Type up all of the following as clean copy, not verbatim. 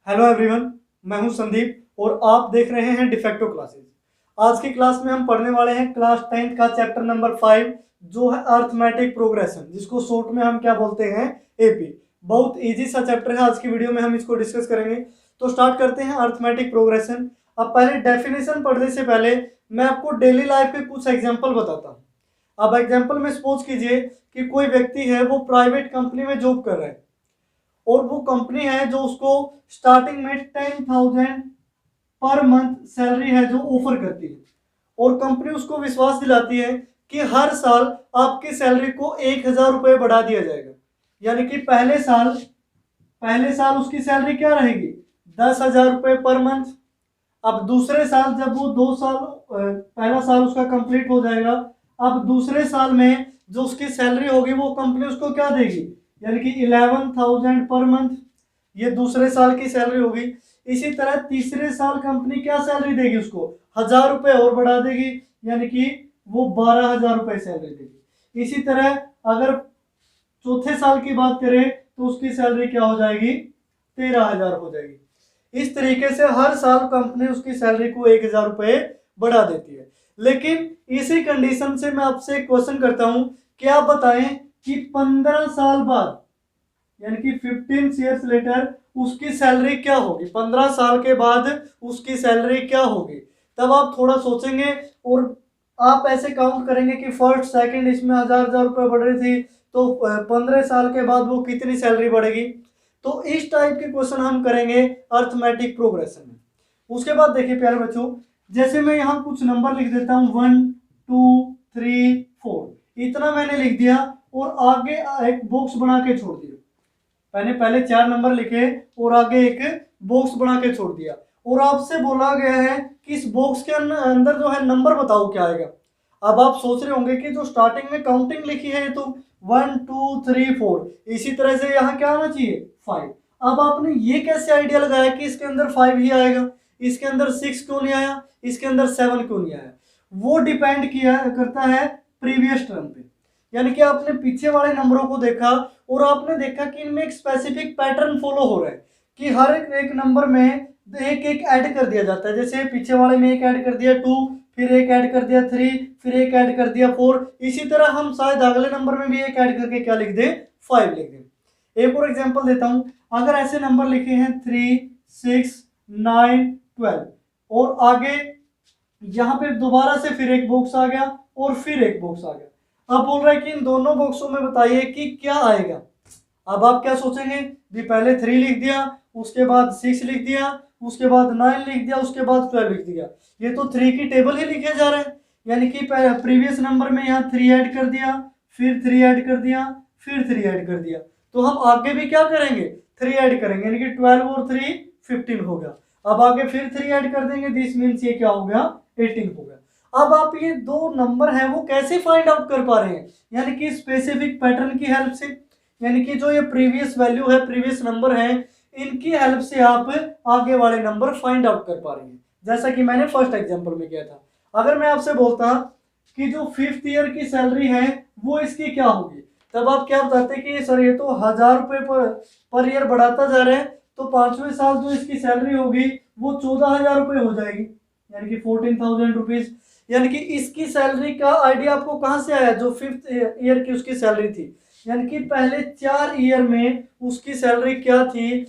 Hello everyone, मैं हूं संदीप और आप देख रहे हैं डिफेक्टो क्लासेस। आज की क्लास में हम पढ़ने वाले हैं क्लास 10th का चैप्टर नंबर 5 जो है अर्थमेटिक प्रोग्रेशन, जिसको शॉर्ट में हम क्या बोलते हैं, एपी। बहुत इजी सा चैप्टर है। आज की वीडियो में हम इसको डिस्कस करेंगे। तो स्टार्ट करते हैं अर्थमेटिक प्रोग्रेशन। अब पहले डेफिनेशन पढ़ने से पहले मैं आपको डेली लाइफ के कुछ एग्जाम्पल बताता हूँ। अब एग्जाम्पल में सपोज कीजिए कि कोई व्यक्ति है, वो प्राइवेट कंपनी में जॉब कर रहा है और वो कंपनी है जो उसको स्टार्टिंग में 10,000 पर मंथ सैलरी है जो ऑफर करती है, और कंपनी उसको विश्वास दिलाती है कि हर साल आपकी सैलरी को 1,000 रुपये बढ़ा दिया जाएगा। यानी कि पहले साल उसकी सैलरी क्या रहेगी, 10,000 रुपये पर मंथ। अब दूसरे साल जब वो 2 साल पहला साल उसका कंप्लीट हो जाएगा, अब दूसरे साल में जो उसकी सैलरी होगी वो कंपनी उसको क्या देगी, यानी कि 11,000 पर मंथ। ये दूसरे साल की सैलरी होगी। इसी तरह तीसरे साल कंपनी क्या सैलरी देगी उसको, 1,000 रुपये और बढ़ा देगी, यानी कि वो 12,000 रुपये सैलरी देगी। इसी तरह अगर चौथे साल की बात करें तो उसकी सैलरी क्या हो जाएगी, 13,000 हो जाएगी। इस तरीके से हर साल कंपनी उसकी सैलरी को 1,000 रुपये बढ़ा देती है। लेकिन इसी कंडीशन से मैं आपसे एक क्वेश्चन करता हूं कि आप बताएं कि 15 साल बाद, यानी कि 15 ईयर्स लेटर उसकी सैलरी क्या होगी। 15 साल के बाद उसकी सैलरी क्या होगी। तब आप थोड़ा सोचेंगे और आप ऐसे काउंट करेंगे कि फर्स्ट सेकंड इसमें 1,000 रुपये बढ़ रही थी, तो 15 साल के बाद वो कितनी सैलरी बढ़ेगी। तो इस टाइप के क्वेश्चन हम करेंगे अर्थमेटिक प्रोग्रेशन में। उसके बाद देखिए प्यारे बच्चों, जैसे मैं यहाँ कुछ नंबर लिख देता हूँ 1 2 3 4, इतना मैंने लिख दिया और आगे एक बॉक्स बना के छोड़ दिया। मैंने पहले 4 नंबर लिखे और आगे एक बॉक्स बना के छोड़ दिया, और आपसे बोला गया है कि इस बॉक्स के अंदर जो है नंबर बताओ क्या आएगा। अब आप सोच रहे होंगे कि जो स्टार्टिंग में काउंटिंग लिखी है ये तो 1 2 3 4, इसी तरह से यहाँ क्या आना चाहिए 5। अब आपने ये कैसे आइडिया लगाया कि इसके अंदर 5 ही आएगा, इसके अंदर 6 क्यों नहीं आया, इसके अंदर 7 क्यों नहीं आया। वो डिपेंड किया करता है प्रीवियस टर्म पे। यानी कि आपने पीछे वाले नंबरों को देखा और आपने देखा कि इनमें एक स्पेसिफिक पैटर्न फॉलो हो रहा है कि हर एक नंबर में एक एक ऐड कर दिया जाता है। जैसे पीछे वाले में एक ऐड कर दिया 2, फिर एक ऐड कर दिया 3, फिर एक ऐड कर दिया 4। इसी तरह हम शायद अगले नंबर में भी एक ऐड करके क्या लिख दें, 5 लिख दें। एक और एग्जांपल देता हूं। अगर ऐसे नंबर लिखे हैं 3 6 9 12 और आगे यहाँ पे दोबारा से फिर एक बॉक्स आ गया और फिर एक बॉक्स आ गया, अब बोल रहा है कि इन दोनों बॉक्सों में बताइए कि क्या आएगा। अब आप क्या सोचेंगे, भी पहले 3 लिख दिया, उसके बाद 6 लिख दिया, उसके बाद 9 लिख दिया, उसके बाद 12 लिख दिया। ये तो 3 की टेबल ही लिखे जा रहे हैं। यानी कि प्रीवियस नंबर में यहाँ 3 ऐड कर दिया, फिर 3 ऐड कर दिया, फिर 3 ऐड कर दिया। तो हम आगे भी क्या करेंगे, 3 ऐड करेंगे, यानी कि 12 और 3 15 हो गया। अब आगे फिर 3 ऐड कर देंगे, दिस मीन्स ये क्या हो गया, 18 हो गया। अब आप ये दो नंबर है वो कैसे फाइंड आउट कर पा रहे हैं, यानी कि स्पेसिफिक पैटर्न की हेल्प से। यानी कि जो ये प्रीवियस वैल्यू है, प्रीवियस नंबर है, इनकी हेल्प से आप आगे वाले नंबर फाइंड आउट कर पा रहे हैं, जैसा कि मैंने फर्स्ट एग्जांपल में किया था। अगर मैं आपसे बोलता कि जो 5th ईयर की सैलरी है वो इसकी क्या होगी, तब आप क्या बताते कि सर ये तो 1,000 रुपये पर ईयर बढ़ाता जा रहा है, तो 5वें साल जो इसकी सैलरी होगी वो 14,000 रुपये हो जाएगी, यानी कि 14,000 रुपीज। यानी कि इसकी सैलरी का आइडिया आपको कहां से आया, जो 5th ईयर की उसकी सैलरी थी, यानी कि पहले 4 ईयर में उसकी सैलरी क्या थी,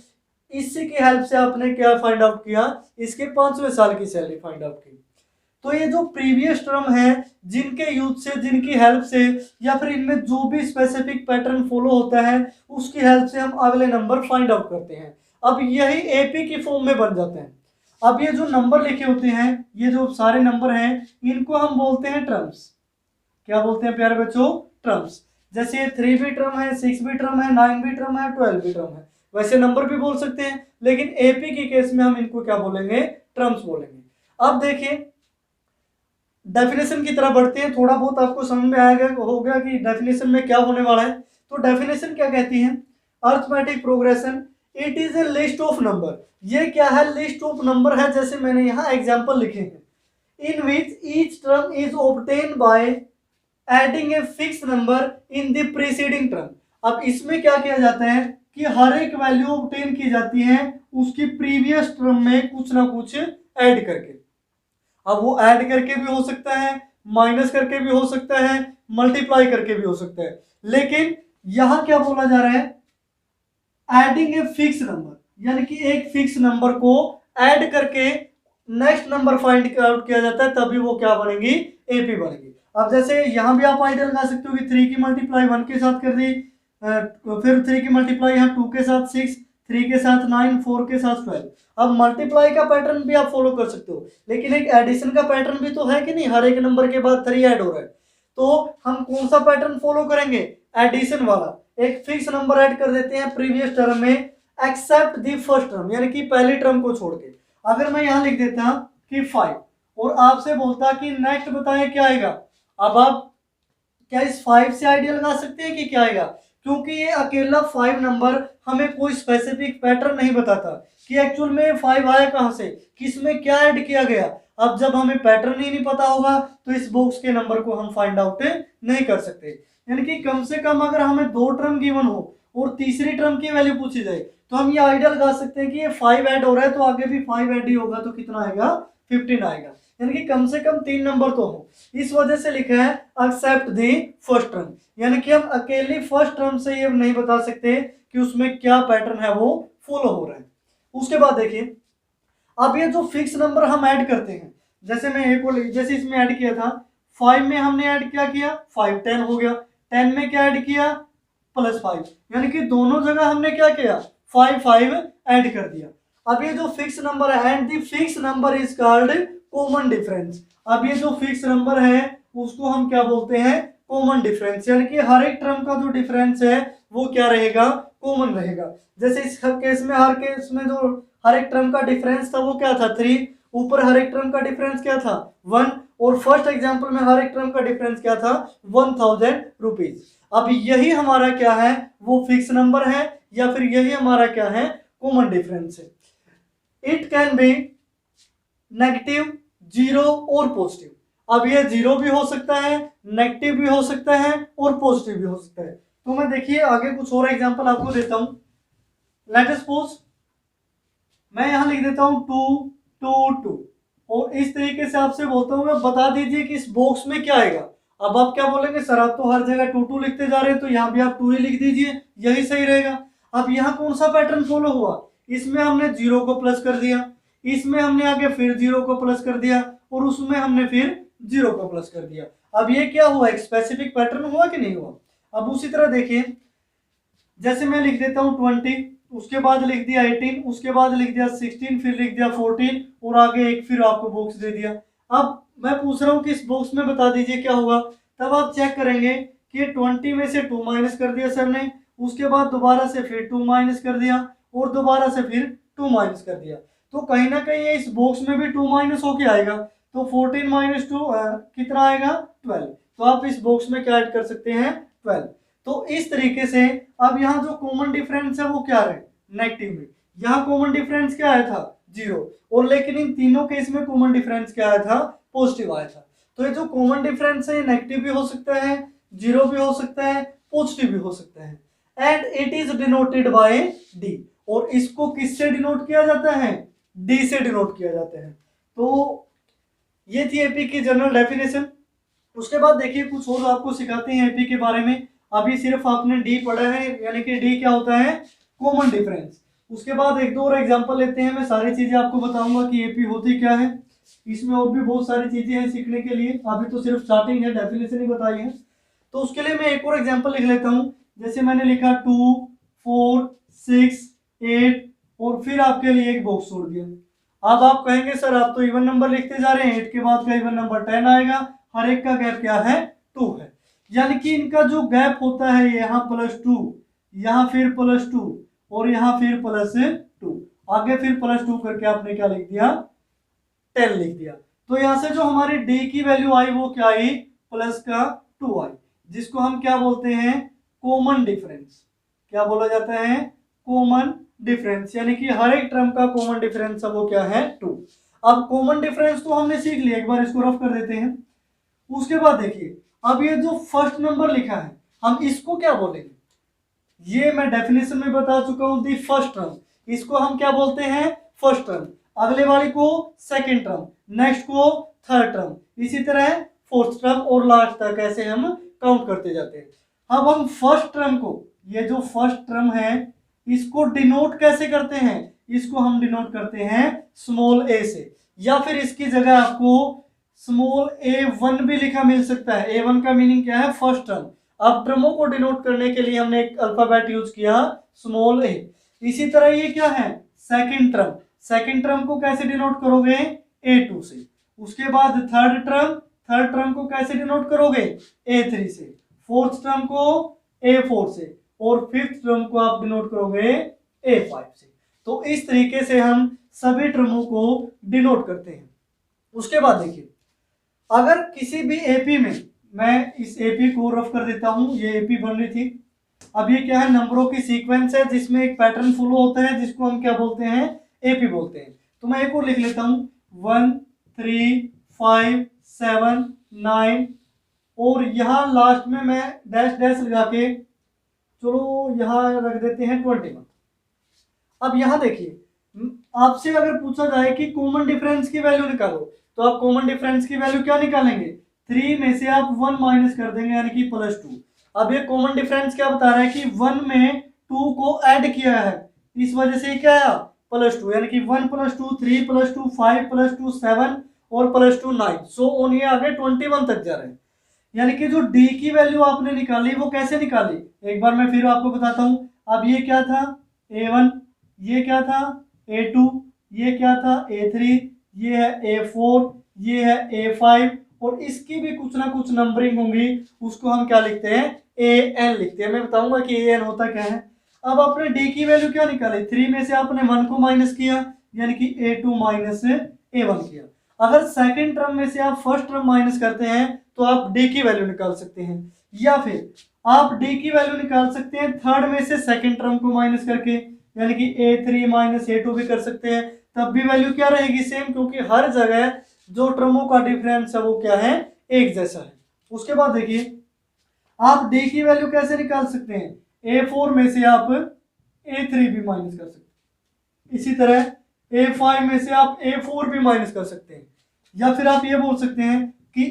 इसी की हेल्प से आपने क्या फाइंड आउट किया, इसके 5वें साल की सैलरी फाइंड आउट की। तो ये जो प्रीवियस टर्म है, जिनके यूज से, जिनकी हेल्प से, या फिर इनमें जो भी स्पेसिफिक पैटर्न फॉलो होता है उसकी हेल्प से हम अगले नंबर फाइंड आउट करते हैं। अब यही एपी की फॉर्म में बन जाते हैं। अब ये जो नंबर लिखे होते हैं, ये जो सारे नंबर हैं, इनको हम बोलते हैं टर्म्स। क्या बोलते हैं प्यारे बच्चों, टर्म्स। जैसे ये 3 भी टर्म है, 6 भी टर्म है, 9 भी टर्म है, 12 भी टर्म है। वैसे नंबर भी बोल सकते हैं, लेकिन एपी की केस में हम इनको क्या बोलेंगे, टर्म्स बोलेंगे। अब देखिए डेफिनेशन की तरफ बढ़ते हैं। थोड़ा बहुत आपको समझ में आएगा हो गया कि डेफिनेशन में क्या होने वाला है। तो डेफिनेशन क्या कहती है, arithmetic progression it is a list of number. ये क्या है, लिस्ट ऑफ नंबर है, जैसे मैंने यहाँ एग्जांपल लिखे हैं, in which each term is obtain by adding a fix number in the preceding term. अब इसमें क्या किया जाता है कि हर एक वैल्यू ऑब्टेन की जाती है उसकी प्रीवियस टर्म में कुछ ना कुछ ऐड करके। अब वो ऐड करके भी हो सकता है, माइनस करके भी हो सकता है, मल्टीप्लाई करके भी हो सकता है, लेकिन यहां क्या बोला जा रहा है, एडिंग ए फिक्स नंबर, यानी कि एक फिक्स नंबर को ऐड करके नेक्स्ट नंबर फाइंड आउट किया जाता है, तभी वो क्या बनेगी, एपी बनेगी। अब जैसे यहां भी आप आइडिया लगा सकते हो कि 3 की मल्टीप्लाई 1 के साथ कर दी, फिर 3 की मल्टीप्लाई यहाँ 2 के साथ 6, 3 के साथ 9, 4 के साथ 12। अब मल्टीप्लाई का पैटर्न भी आप फॉलो कर सकते हो, लेकिन एक एडिशन का पैटर्न भी तो है कि नहीं, हर एक नंबर के बाद 3 ऐड हो रहा है, तो हम कौन सा पैटर्न फॉलो करेंगे, एडिशन वाला। एक फिक्स नंबर ऐड कर देते हैं प्रीवियस टर्म में एक्सेप्ट दी फर्स्ट टर्म, यानी कि पहली टर्म को छोड़ के। अगर मैं यहां लिख देता कि 5 और आपसे बोलता कि नेक्स्ट बताएं क्या आएगा, अब आप क्या इस 5 से आइडिया लगा सकते हैं कि क्या आएगा, क्योंकि ये अकेला 5 नंबर हमें कोई स्पेसिफिक पैटर्न नहीं बताता कि एक्चुअल में 5 आया कहां से, किसमें क्या ऐड किया गया। अब जब हमें पैटर्न ही नहीं पता होगा तो इस बॉक्स के नंबर को हम फाइंड आउट नहीं कर सकते। यानी कि कम से कम अगर हमें 2 टर्म गिवन हो और तीसरी टर्म की वैल्यू पूछी जाए तो हम ये आइडिया लगा सकते हैं कि ये 5 ऐड हो रहा है तो आगे भी 5 ऐड ही होगा, तो कितना आएगा, 15 आएगा। यानी कि कम से कम 3 नंबर तो हो, इस वजह से लिखा है एक्सेप्ट दी फर्स्ट टर्म, यानी कि हम अकेली फर्स्ट टर्म से ये नहीं बता सकते कि उसमें क्या पैटर्न है वो फॉलो हो रहा है। उसके बाद देखिए, अब ये जो फिक्स नंबर हम ऐड करते हैं, जैसे मैं एक और जैसे इसमें ऐड किया था 5 में हमने ऐड क्या किया, 5 10 हो गया, 10 में क्या ऐड किया, +5, यानी कि दोनों जगह हमने क्या किया, 5 5 ऐड कर दिया। अब ये जो फिक्स नंबर है, and the fix number is called common difference. अब ये जो फिक्स नंबर है उसको हम क्या बोलते हैं, कॉमन डिफरेंस, यानी कि हर एक टर्म का जो डिफरेंस है वो क्या रहेगा, कॉमन रहेगा। जैसे इस केस में हर केस में जो हर एक टर्म का डिफरेंस था वो क्या था, 3, ऊपर हर एक टर्म का डिफरेंस क्या था, 1, और फर्स्ट एग्जांपल में हर एक टर्म का डिफरेंस क्या था, 1000 रुपीज। अब यही हमारा क्या है, वो फिक्स नंबर है, या फिर यही हमारा क्या है, कॉमन डिफरेंस है। It can be negative, zero और पॉजिटिव। अब ये जीरो भी हो सकता है, नेगेटिव भी हो सकता है और पॉजिटिव भी हो सकता है। तो मैं देखिए आगे कुछ और एग्जांपल आपको देता हूं। लेट अस सपोज मैं यहां लिख देता हूं 2 2 2 और इस तरीके से आपसे बोलता हूं मैं बता दीजिए कि इस बॉक्स में क्या आएगा। अब आप क्या बोलेंगे, सर आप तो हर जगह 2 2 लिखते जा रहे हैं, तो यहाँ भी आप 2 ही लिख दीजिए, यही सही रहेगा। अब यहाँ कौन सा पैटर्न फॉलो हुआ, इसमें हमने 0 को प्लस कर दिया, इसमें हमने आगे फिर 0 को प्लस कर दिया, और उसमें हमने फिर 0 को प्लस कर दिया। अब ये क्या हुआ, एक स्पेसिफिक पैटर्न हुआ कि नहीं हुआ। अब उसी तरह देखिए, जैसे मैं लिख देता हूँ 20, उसके बाद लिख दिया 18, उसके बाद लिख दिया 16, फिर लिख दिया 14 और आगे एक फिर आपको बॉक्स दे दिया। अब मैं पूछ रहा हूँ कि इस बॉक्स में बता दीजिए क्या होगा। तब आप चेक करेंगे कि 20 में से 2 माइनस कर दिया सर ने, उसके बाद दोबारा से फिर 2 माइनस कर दिया और दोबारा से फिर 2 माइनस कर दिया, तो कहीं ना कहीं इस बॉक्स में भी 2 माइनस होके आएगा, तो 14 माइनस 2 कितना आएगा, 12। तो आप इस बॉक्स में क्या ऐड कर सकते हैं, 12। तो इस तरीके से अब यहाँ जो कॉमन डिफरेंस है वो क्या है, नेगेटिव में। यहाँ कॉमन डिफरेंस क्या आया था, 0, और लेकिन इन तीनों केस में कॉमन डिफरेंस क्या आया था, पॉजिटिव आया था। तो ये जो कॉमन डिफरेंस है नेगेटिव भी हो सकता है, 0 भी हो सकता है, पॉजिटिव भी हो सकता है, and it is denoted by D. और इसको किससे डिनोट किया जाता है, डी से डिनोट किया जाता है। तो ये थी एपी की जनरल डेफिनेशन। उसके बाद देखिए कुछ और आपको सिखाते हैं एपी के बारे में। अभी सिर्फ आपने डी पढ़ा है, यानी कि डी क्या होता है, कॉमन डिफरेंस। उसके बाद एक दो और एग्जांपल लेते हैं, मैं सारी चीजें आपको बताऊंगा कि एपी होती क्या है। इसमें और भी बहुत सारी चीजें हैं सीखने के लिए, अभी तो सिर्फ स्टार्टिंग है, डेफिनेशन ही बताई है। तो उसके लिए मैं एक और एग्जांपल लिख लेता हूँ। जैसे मैंने लिखा 2 4 6 8 और फिर आपके लिए एक बॉक्स छोड़ दिया। अब आप कहेंगे सर आप तो इवन नंबर लिखते जा रहे हैं, 8 के बाद का इवन नंबर 10 आएगा, हर एक का गैप क्या है, 2 है। यानी कि इनका जो गैप होता है यहाँ +2, यहाँ फिर +2 और यहाँ फिर +2, आगे फिर +2 करके आपने क्या लिख दिया, 10 लिख दिया। तो यहाँ से जो हमारी डी की वैल्यू आई वो क्या आई, +2 आई, जिसको हम क्या बोलते हैं, कॉमन डिफरेंस। क्या बोला जाता है, कॉमन डिफरेंस, यानी कि हर एक टर्म का कॉमन डिफरेंस है वो क्या है, 2। अब कॉमन डिफरेंस तो हमने सीख लिया, एक बार इसको रफ कर देते हैं। उसके बाद देखिए अब ये जो फर्स्ट नंबर लिखा है हम इसको क्या बोलेंगे, ये मैं डेफिनेशन में बता चुका हूं, दी फर्स्ट टर्म, इसको हम क्या बोलते हैं, फर्स्ट टर्म, अगले वाली को सेकंड टर्म, नेक्स्ट को थर्ड टर्म, इसी तरह फोर्थ टर्म और लास्ट तक ऐसे हम काउंट करते जाते हैं। अब हम फर्स्ट टर्म को, ये जो फर्स्ट टर्म है इसको डिनोट कैसे करते हैं, इसको हम डिनोट करते हैं स्मॉल ए से, या फिर इसकी जगह आपको स्मॉल a1 भी लिखा मिल सकता है। a1 का मीनिंग क्या है, फर्स्ट टर्म। अब टर्मों को डिनोट करने के लिए हमने एक अल्फाबेट यूज किया स्मॉल a। इसी तरह ये क्या है, सेकंड टर्म, सेकंड टर्म को कैसे डिनोट करोगे, a2 से। उसके बाद थर्ड टर्म, थर्ड टर्म को कैसे डिनोट करोगे, a3 से। फोर्थ टर्म को a4 से, और फिफ्थ टर्म को आप डिनोट करोगे a5 से। तो इस तरीके से हम सभी टर्मों को डिनोट करते हैं। उसके बाद देखिए, अगर किसी भी एपी में, मैं इस एपी को रफ कर देता हूं, ये एपी बन रही थी। अब ये क्या है, नंबरों की सीक्वेंस है जिसमें एक पैटर्न फॉलो होता है जिसको हम क्या बोलते हैं, एपी बोलते हैं। तो मैं एक और लिख लेता हूं, 1 3 5 7 9, और यहां लास्ट में मैं डैश डैश लगा के, चलो यहां रख देते हैं 21। अब यहां देखिए, आपसे अगर पूछा जाए कि कॉमन डिफरेंस की वैल्यू निकालो, तो आप कॉमन डिफरेंस की वैल्यू क्या निकालेंगे, 3 में से आप 1 माइनस कर देंगे यानी कि +2। अब ये कॉमन डिफरेंस क्या बता रहा है कि 1 में 2 को ऐड किया है, इस वजह से क्या आया, +2, यानी कि 1 + 2 3 + 2 5 + 2 7 और +2 9, सो ऑन, ये आगे 21 तक जा रहे हैं। यानी कि जो डी की वैल्यू आपने निकाली वो कैसे निकाली, एक बार मैं फिर आपको बताता हूं। अब ये क्या था, a1, ये क्या था, a2, ये क्या था, a3, ये है a4, ये है a5, और इसकी भी कुछ ना कुछ नंबरिंग होंगी, उसको हम क्या लिखते हैं, an लिखते हैं। मैं बताऊंगा कि an होता क्या है। अब आपने d की वैल्यू क्या निकाली, 3 में से आपने 1 को माइनस किया, यानी कि a2 माइनस a1 किया। अगर सेकंड टर्म में से आप फर्स्ट टर्म माइनस करते हैं तो आप d की वैल्यू निकाल सकते हैं, या फिर आप d की वैल्यू निकाल सकते हैं थर्ड में से सेकंड टर्म को माइनस करके, यानी कि a3 माइनस a2 भी कर सकते हैं, तब भी वैल्यू क्या रहेगी, सेम, क्योंकि हर जगह जो टर्मों का डिफरेंस है वो क्या है, एक जैसा है। उसके बाद देखिए, आप d की वैल्यू कैसे निकाल सकते हैं, a4 में से आप a3 भी माइनस कर सकते हैं, इसी तरह a5 में से आप a4 भी माइनस कर सकते हैं, या फिर आप ये बोल सकते हैं कि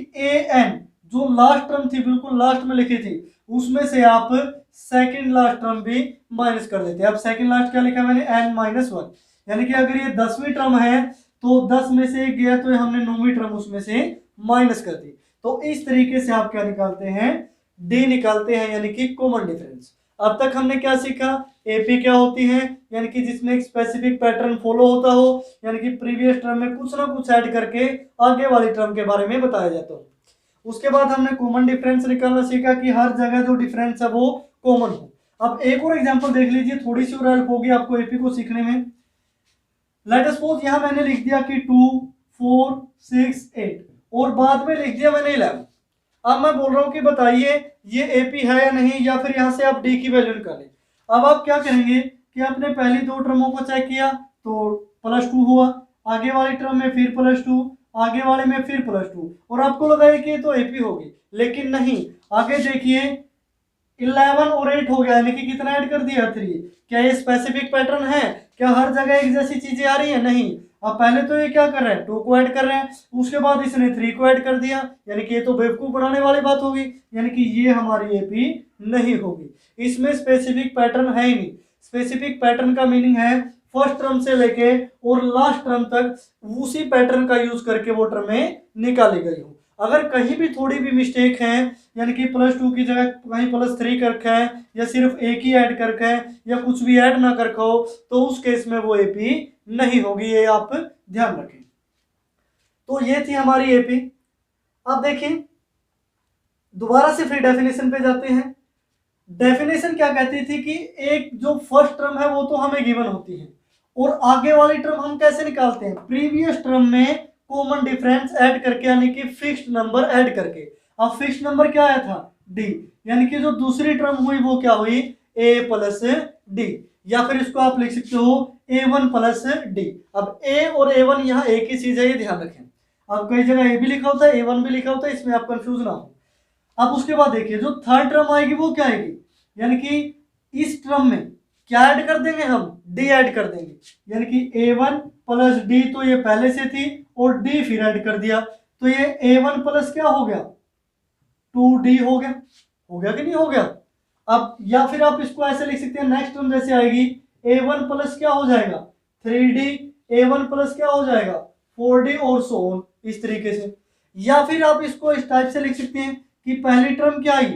an जो लास्ट टर्म थी, बिल्कुल लास्ट में लिखी थी, उसमें से आप सेकंड लास्ट टर्म भी माइनस कर देते हैं। अब सेकंड लास्ट क्या लिखा मैंने, n-1, यानी कि अगर ये 10वीं टर्म है तो 10 में से एक गया तो हमने 9वीं टर्म उसमें से माइनस कर दी। तो इस तरीके से आप क्या निकालते हैं, डी निकालते हैं, यानी कि कॉमन डिफरेंस। अब तक हमने क्या सीखा, एपी क्या होती है, यानी कि जिसमें एक स्पेसिफिक पैटर्न फॉलो होता हो, यानी कि प्रीवियस टर्म में कुछ ना कुछ ऐड करके आगे वाली टर्म के बारे में बताया जाता हो। उसके बाद हमने कॉमन डिफरेंस निकालना सीखा कि हर जगह जो डिफरेंस है वो कॉमन हो। अब एक और एग्जांपल देख लीजिए, थोड़ी सी और हेल्प होगी आपको एपी को सीखने में। लेट अस सपोज यहां मैंने लिख दिया कि 2 4 6 8 और बाद में लिख दिया मैंने 11। अब मैं बोल रहा हूं कि बताइए ये एपी है या नहीं, या फिर यहां से आप डी की वैल्यू निकालें। अब आप क्या करेंगे कि आपने पहली दो टर्मों को चेक किया तो +2 हुआ, आगे वाली टर्म में फिर +2, आगे वाले में फिर +2, और आपको लगा कि ये तो एपी होगी, लेकिन नहीं। आगे देखिए 11 और 8 हो गया, यानी कि कितना ऐड कर दिया, 3। क्या ये स्पेसिफिक पैटर्न है, क्या हर जगह एक जैसी चीजें आ रही है, नहीं। अब पहले तो ये क्या कर रहे हैं, 2 को ऐड कर रहे हैं, उसके बाद इसने 3 को ऐड कर दिया, यानी कि ये तो बेवकूफ बनाने वाली बात होगी, यानी कि ये हमारी एपी नहीं होगी। इसमें स्पेसिफिक पैटर्न है ही नहीं। स्पेसिफिक पैटर्न का मीनिंग है फर्स्ट टर्म से लेके और लास्ट टर्म तक उसी पैटर्न का यूज करके वो टर्में निकाली गई हो। अगर कहीं भी थोड़ी भी मिस्टेक है, यानी कि +2 की जगह कहीं +3 कर रखा है, या सिर्फ एक ही ऐड कर रखा है, या कुछ भी ऐड ना कर रखा हो, तो उस केस में वो एपी नहीं होगी, ये आप ध्यान रखें। तो ये थी हमारी एपी। अब देखिए दोबारा से फिर डेफिनेशन पे जाते हैं। डेफिनेशन क्या कहती थी कि एक जो फर्स्ट टर्म है वो तो हमें गिवन होती है, और आगे वाली टर्म हम कैसे निकालते हैं, प्रीवियस टर्म में कॉमन डिफरेंस ऐड करके, यानी कि फिक्स्ड नंबर ऐड करके। अब फिक्स्ड नंबर क्या आया था, डी, यानी कि जो दूसरी टर्म हुई वो क्या हुई, a प्लस डी, या फिर इसको आप लिख सकते हो a1 प्लस डी। अब a और a1 यहाँ एक ही चीज है, ये ध्यान रखें। अब कई जगह a भी लिखा होता है, a1 भी लिखा होता है, इसमें आप कंफ्यूज ना हो। अब उसके बाद देखिए जो थर्ड टर्म आएगी वो क्या आएगी, यानी कि इस टर्म में क्या ऐड कर देंगे, हम डी ऐड कर देंगे, यानी कि a1 प्लस डी, तो ये पहले से थी और डी फिर ऐड कर दिया, तो ये a1 प्लस क्या हो गया 2d हो गया कि नहीं हो गया। अब या फिर आप इसको ऐसे लिख सकते हैं, नेक्स्ट टर्म जैसे आएगी a1 प्लस क्या हो जाएगा 3d, a1 प्लस क्या हो जाएगा 4d और सो ऑन, इस तरीके से। या फिर आप इसको इस टाइप से लिख सकते हैं कि पहली टर्म क्या आई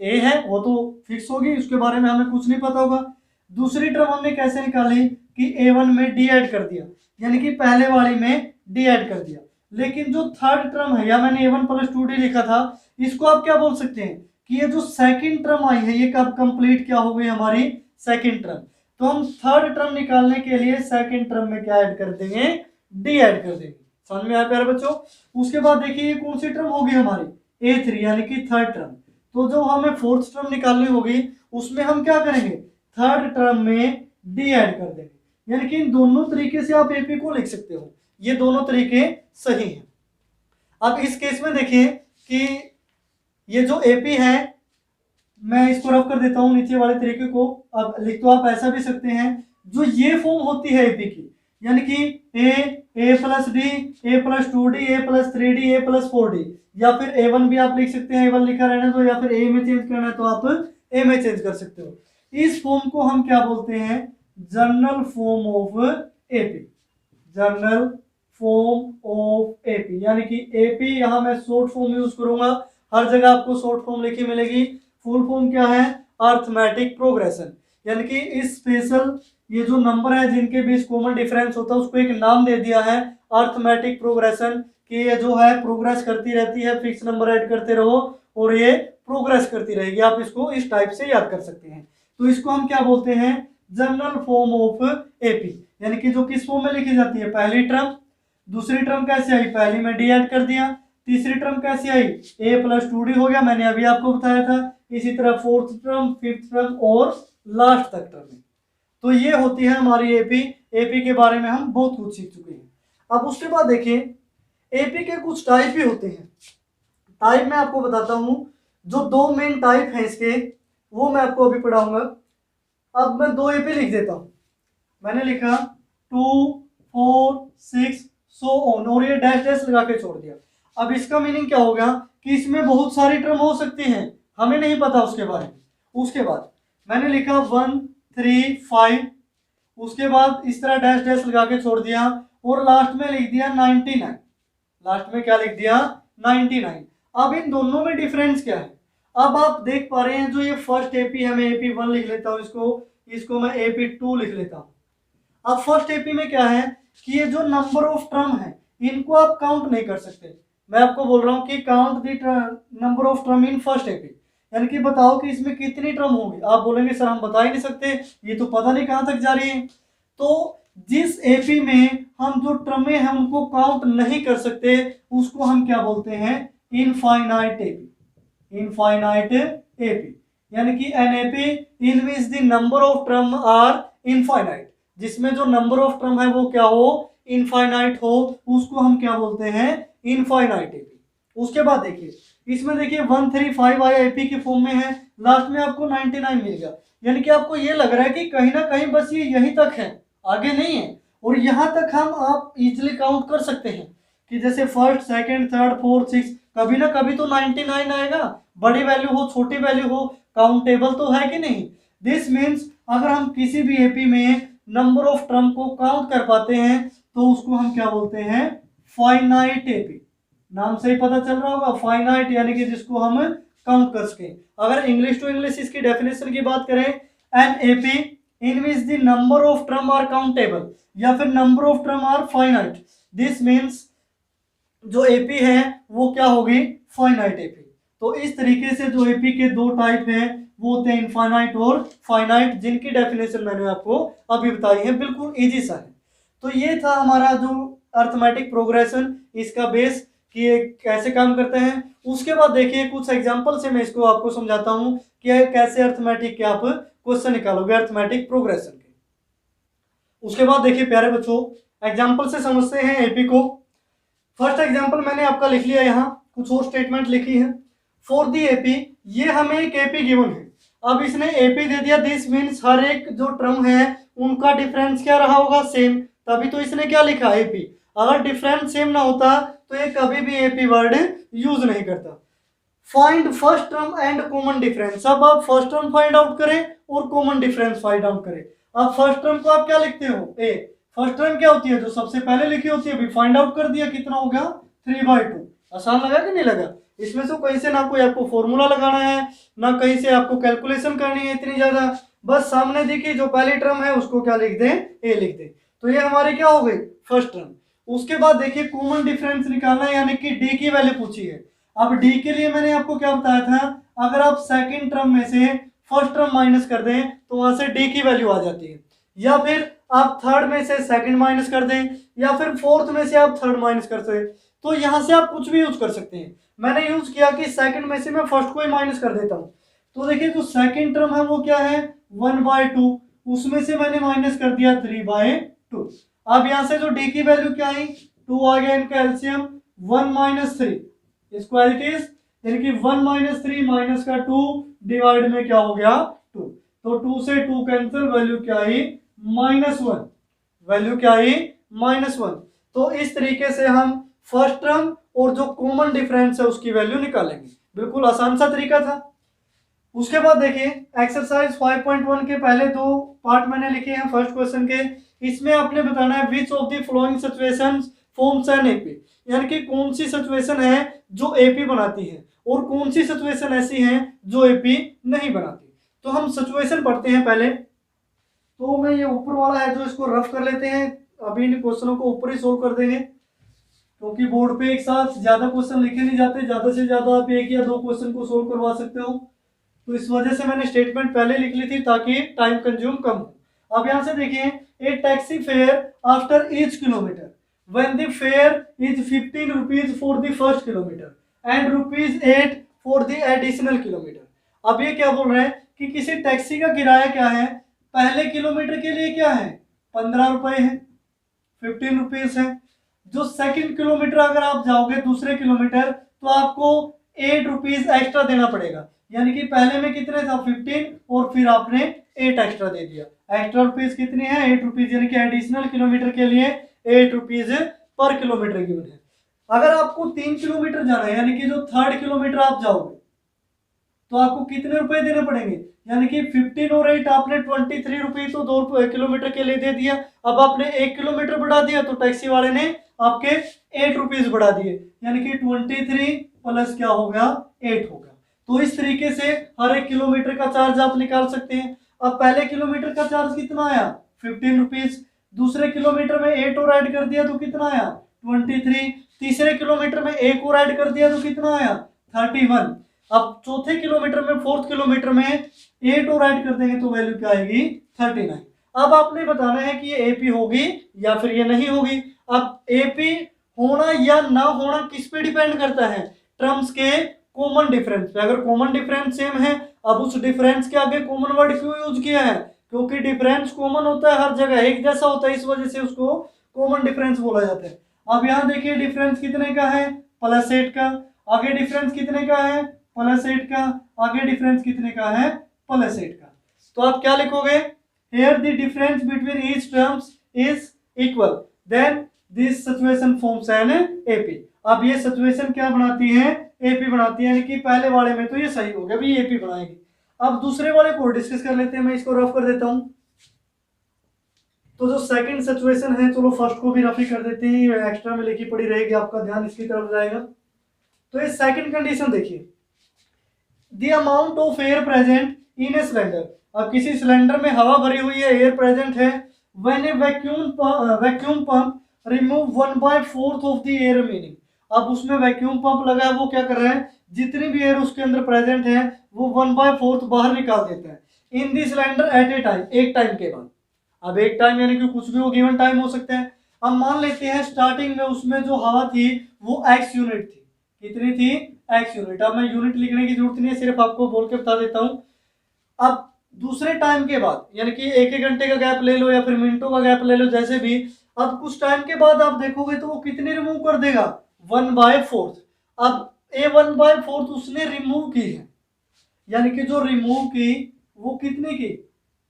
a है, वो तो फिक्स होगी, उसके बारे में हमें कुछ नहीं पता होगा। दूसरी टर्म हमने कैसे निकाली कि a1 में d ऐड कर दिया, यानी कि पहले वाली में d ऐड कर दिया। लेकिन जो थर्ड टर्म है, या मैंने a1 प्लस 2d लिखा था, इसको आप क्या बोल सकते हैं कि ये जो सेकंड टर्म आई है, ये कब कंप्लीट क्या हो गई हमारी सेकंड टर्म। तो हम थर्ड टर्म निकालने के लिए सेकंड टर्म में क्या ऐड कर देंगे d ऐड कर देंगे। समझ में आया प्यारे बच्चों। उसके बाद देखिए ये कौन सी टर्म होगी हमारी a3, यानी कि थर्ड टर्म। तो जो हमें फोर्थ टर्म निकालनी होगी उसमें हम क्या करेंगे थर्ड टर्म में डी ऐड कर देंगे, यानी कि इन दोनों तरीके से आप एपी को लिख सकते हो, ये दोनों तरीके सही हैं। अब इस केस में देखिए कि ये जो एपी है, मैं इसको रफ कर देता हूं नीचे वाले तरीके को। अब लिख तो आप ऐसा भी सकते हैं, जो ये फॉर्म होती है एपी की, यानी कि ए प्लस डी, ए प्लस 2d, ए प्लस 3d, ए प्लस 4d, या फिर a1 भी आप लिख सकते हैं, a1 लिखा रहना तो, या फिर a में चेंज करना है तो आप a में चेंज कर सकते हो। इस फॉर्म को हम क्या बोलते हैं general form of AP, general form of AP, यानी कि एपी यहां मैं शॉर्ट फॉर्म यूज करूंगा, हर जगह आपको शॉर्ट फॉर्म लिखी मिलेगी। फुल फॉर्म क्या है अर्थमेटिक प्रोग्रेशन, यानी कि इस स्पेशल ये जो नंबर है जिनके बीच कॉमन डिफरेंस होता है उसको एक नाम दे दिया है अर्थमेटिक प्रोग्रेशन, कि ये जो है प्रोग्रेस करती रहती है, फिक्स नंबर ऐड करते रहो और ये प्रोग्रेस करती रहेगी। आप इसको इस टाइप से याद कर सकते हैं। तो इसको हम क्या बोलते हैं जनरल फॉर्म ऑफ एपी, यानी कि जो किस फॉर्म में लिखी जाती है पहली टर्म, दूसरी टर्म कैसे आई पहली में डी ऐड कर दिया, तीसरी टर्म कैसे आई a प्लस 2d हो गया, मैंने अभी आपको बताया था। इसी तरह फोर्थ टर्म, फिफ्थ टर्म और लास्ट तक टर्म। तो ये होती है हमारी एपी। एपी के बारे में हम बहुत कुछ सीख चुके हैं। अब उसके बाद देखिए एपी के कुछ टाइप भी होते हैं। टाइप मैं आपको बताता हूं, जो दो मेन टाइप है इसके वो मैं आपको अभी पढ़ाऊंगा। अब मैं दो एपी लिख देता हूं, मैंने लिखा 2, 4, 6 सो ऑन, और ये डैश डैश लगा के छोड़ दिया। अब इसका मीनिंग क्या होगा कि इसमें बहुत सारी टर्म हो सकती हैं, हमें नहीं पता उसके बारे में। उसके बाद मैंने लिखा 1, 3, 5, उसके बाद इस तरह डैश डैश लगा के छोड़ दिया और लास्ट में लिख दिया 99। लास्ट में क्या लिख दिया 99। अब इन दोनों में डिफरेंस क्या है, अब आप देख पा रहे हैं जो ये फर्स्ट एपी है, मैं AP1 लिख लेता हूं, इसको मैं AP2 लिख लेता हूं। अब फर्स्ट एपी में क्या है कि ये जो नंबर ऑफ टर्म है इनको आप काउंट नहीं कर सकते। मैं आपको बोल रहा हूं कि count the number of term in first AP, यानी कि बताओ कि इसमें कितनी टर्म होगी। आप बोलेंगे सर हम बता ही नहीं सकते, ये तो पता नहीं कहां तक जा रही है। तो जिस एपी में हम जो टर्में हैं उनको काउंट नहीं कर सकते उसको हम क्या बोलते हैं इनफाइनाइट एपी। इनफाइनाइट एपी यानी कि an AP in which the number of term are infinite, जिसमें जो नंबर ऑफ टर्म है वो क्या हो इनफाइनाइट हो, उसको हम क्या बोलते हैं इनफाइनाइट एपी। उसके बाद देखिए इसमें देखिए 135 आया एपी के फॉर्म में है, लास्ट में आपको 99 मिल गया, यानी कि आपको ये लग रहा है कि कहीं ना कहीं बस ये यहीं तक है, आगे नहीं है। और यहां तक हम आप इजीली काउंट कर सकते हैं कि जैसे first, second, third, fourth, six, कभी ना कभी तो 99 आएगा, बड़ी वैल्यू हो छोटी वैल्यू हो, काउंटेबल तो है कि नहीं। दिस मीन्स अगर हम किसी भी एपी में नंबर ऑफ टर्म को काउंट कर पाते हैं तो उसको हम क्या बोलते हैं फाइनाइट एपी। नाम से ही पता चल रहा होगा फाइनाइट, यानी कि जिसको हम काउंट कर सके। अगर इंग्लिश टू इंग्लिश इसकी डेफिनेशन की बात करें, an AP in which the number of term are countable या फिर number of term are finite, this means जो एपी है वो क्या होगी फाइनाइट एपी। तो इस तरीके से जो एपी के दो टाइप हैं वो होते हैं इनफाइनाइट और फाइनाइट, जिनकी डेफिनेशन मैंने आपको अभी बताई है, बिल्कुल इजी सा है। तो ये था हमारा जो अर्थमेटिक प्रोग्रेशन, इसका बेस कि ये कैसे काम करते हैं। उसके बाद देखिए कुछ एग्जांपल से मैं इसको आपको समझाता हूं कि कैसे अर्थमेटिक के आप क्वेश्चन निकालोगे अर्थमेटिक प्रोग्रेशन के। उसके बाद देखिए प्यारे बच्चों एग्जांपल से समझते हैं एपी को। फर्स्ट एग्जांपल मैंने आपका लिख लिया, यहाँ कुछ और स्टेटमेंट लिखी है फॉर दी एपी। ये हमें एक एपी गिवन है। अब इसने एपी दे दिया, दिस मीन्स हर एक जो टर्म है उनका डिफरेंस क्या रहा होगा, सेम, तभी तो इसने क्या लिखा एपी। अगर डिफरेंस सेम ना होता तो ये कभी भी एपी वर्ड यूज नहीं करता। Find first term and common difference, अब आप फर्स्ट टर्म फाइंड आउट करें और कॉमन डिफरेंस फाइंड आउट करें। अब फर्स्ट टर्म को आप क्या लिखते हो, ए, फर्स्ट टर्म क्या होती है, जो सबसे पहले लिखी होती है, अभी फाइंड आउट कर दिया, कितना हो गया 3/2। आसान लगा कि नहीं लगा? इसमें से कहीं से ना कोई आपको फॉर्मूला लगाना है, ना कहीं से आपको कैलकुलेशन करनी है इतनी ज्यादा, बस सामने देखिए जो पहली टर्म है उसको क्या लिख दें, ए लिख दें। तो ये हमारी क्या हो गई फर्स्ट टर्म। उसके बाद देखिए कॉमन डिफरेंस निकालना है, यानी कि डी की वैल्यू पूछी है। अब डी के लिए मैंने आपको क्या बताया था, अगर आप सेकंड टर्म में से फर्स्ट टर्म माइनस कर दें तो वहां से डी की वैल्यू आ जाती है, या फिर आप थर्ड में से सेकंड माइनस कर दें, या फिर फोर्थ में से आप थर्ड माइनस कर दें, तो यहां से आप कुछ भी यूज कर सकते हैं। मैंने यूज किया कि सेकंड में से मैं फर्स्ट को ही माइनस कर देता हूं। तो देखिए जो सेकंड टर्म है वो क्या है 1/2, उसमें से मैंने माइनस कर दिया 3/2। अब यहां से जो डी की वैल्यू क्या आई 2 आ गया, इनका एलसीएम 1 - 3 इक्वालिटीज, यानी कि 1 - 3 माइनस का 2 डिवाइड में क्या हो गया 2, तो 2 से 2 कैंसिल, वैल्यू क्या आई -1, वैल्यू क्या आई -1। तो इस तरीके से हम फर्स्ट टर्म और जो कॉमन डिफरेंस है उसकी वैल्यू निकालेंगे। बिल्कुल आसान सा तरीका था। उसके बाद देखिए एक्सरसाइज 5.1 के पहले दो पार्ट मैंने लिखे हैं फर्स्ट क्वेश्चन के। इसमें आपने बताना है which of the following situations forms an AP, यानी कि कौन सी सिचुएशन है जो एपी बनाती है और कौन सी सिचुएशन ऐसी है जो एपी नहीं बनाती। तो हम सिचुएशन पढ़ते हैं पहले। तो मैं ये ऊपर वाला है जो इसको रफ कर लेते हैं, अभी इन क्वेश्चनों को ऊपर ही सोल्व कर देंगे, क्योंकि बोर्ड पे एक साथ ज्यादा क्वेश्चन लिखे नहीं जाते, ज्यादा से ज्यादा आप एक या दो क्वेश्चन को सोल्व करवा सकते हो। तो इस वजह से मैंने स्टेटमेंट पहले लिख ली थी ताकि टाइम कंज्यूम कम हो। अब यहां से देखिए a taxi fare after each kilometre when the fare is 15 rupees for the first kilometre and ₹8 for the additional kilometre. अब ये क्या बोल रहे हैं कि किसी टैक्सी का किराया क्या है, पहले किलोमीटर के लिए क्या है 15 रुपए है, 15 रुपीज है। जो सेकंड किलोमीटर अगर आप जाओगे दूसरे किलोमीटर तो आपको 8 रुपीज एक्स्ट्रा देना पड़ेगा, यानी कि पहले में कितने था 15 और फिर आपने 8 एक्स्ट्रा दे दिया। एक्स्ट्रा रुपीज कितने हैं 8 रुपीज, यानी कि एडिशनल किलोमीटर के लिए 8 रुपीज पर किलोमीटर गिवन है। अगर आपको 3 किलोमीटर जाना है, यानी कि जो थर्ड किलोमीटर आप जाओगे तो आपको कितने रुपए देने पड़ेंगे, यानी कि 15 और 8 आपने 23 रुपये तो 2 किलोमीटर के लिए दे दिया। अब आपने 1 किलोमीटर बढ़ा दिया तो टैक्सी वाले ने आपके 8 रुपीज बढ़ा दिए, यानी कि 23 प्लस क्या हो गया 8 हो गया। तो इस तरीके से हर एक किलोमीटर का चार्ज आप निकाल सकते हैं। अब पहले किलोमीटर का चार्ज कितना आया 15 रुपीज, दूसरे किलोमीटर में 8 और ऐड कर दिया तो कितना आया 23, तीसरे किलोमीटर में 1 और ऐड कर दिया तो कितना आया 31। अब चौथे किलोमीटर में फोर्थ किलोमीटर में 8 और ऐड कर देंगे तो वैल्यू क्या आएगी 39। अब आपने बताना है कि ये एपी होगी या फिर ये नहीं होगी। अब एपी होना या ना होना किस पे डिपेंड करता है, टर्म्स के कॉमन डिफरेंस पे। अगर कॉमन डिफरेंस सेम है, अब उस डिफरेंस के आगे कॉमन वर्ड क्यों यूज किया है, क्योंकि डिफरेंस कॉमन होता है, हर जगह एक जैसा होता है, इस वजह से उसको कॉमन डिफरेंस बोला जाता है। अब यहाँ देखिए डिफरेंस कितने का है +8 का, आगे डिफरेंस कितने का है +8 का, आगे डिफरेंस कितने का है +8 का। तो आप क्या लिखोगे, here the difference between each terms is equal then this situation forms an AP। अब ये सिचुएशन क्या बनाती है एपी बनाती है, यानी कि पहले वाले में तो ये सही हो गया भी एपी बनाएगी। अब दूसरे वाले को डिस्कस कर लेते हैं, मैं इसको रफ कर देता हूं। तो जो सेकंड सिचुएशन है, चलो फर्स्ट को भी रफ ही कर देते हैं, एक्स्ट्रा में लिखी पड़ी रहेगी, आपका ध्यान इसकी तरफ जाएगा। तो ये सेकंड कंडीशन देखिए, the amount of air present in a cylinder. अब किसी सिलेंडर में हवा भरी हुई है, एयर प्रेजेंट है, when A vacuum pump remove 1/4 of the air remaining. अब उसमें वैक्यूम पंप लगा है, वो क्या कर रहा है जितनी भी एयर उसके अंदर प्रेजेंट है वो 1/4 बाहर निकाल देता है in the cylinder at a time, एक टाइम के बाद। अब एक टाइम यानी कि कुछ भी वो गिवन टाइम हो सकता है। अब मान लेते हैं स्टार्टिंग में उसमें जो हवा थी वो x यूनिट थी, कितनी थी x यूनिट। अब मैं यूनिट लिखने की जरूरत नहीं है, सिर्फ आपको बोल के बता देता हूं। अब दूसरे टाइम के बाद, यानी कि एक घंटे का गैप ले लो या फिर मिनटों का गैप ले लो, जैसे भी, अब कुछ टाइम के बाद आप देखोगे तो वो कितने रिमूव कर देगा 1/4। अब ए 1/4 उसने रिमूव की है, यानी कि जो रिमूव की वो कितने की,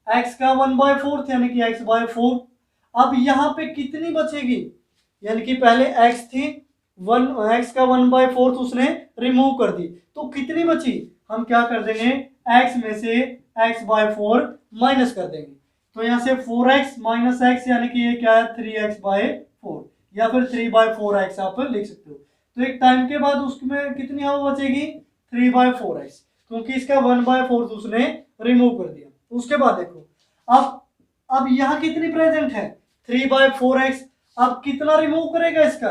x का 1/4 यानी कि x/4। अब यहाँ पे कितनी बचेगी, यानी कि पहले x थी, x का 1/4 उसने रिमूव कर दी, तो कितनी बची, हम क्या कर देंगे, x में से x/4 माइनस कर देंगे। तो यहाँ से 4x माइनस x यानी कि ये क्या है 3x/4, या फिर 3/4x आप लिख सकते हो। तो एक टाइम के बाद उसमें कितनी हवा बचेगी, 3/4x, क्योंकि इसका 1/4 उसने रिमूव कर दिया। उसके बाद देखो अब यहाँ कितनी प्रेजेंट है, 3/4x। अब कितना रिमूव करेगा इसका,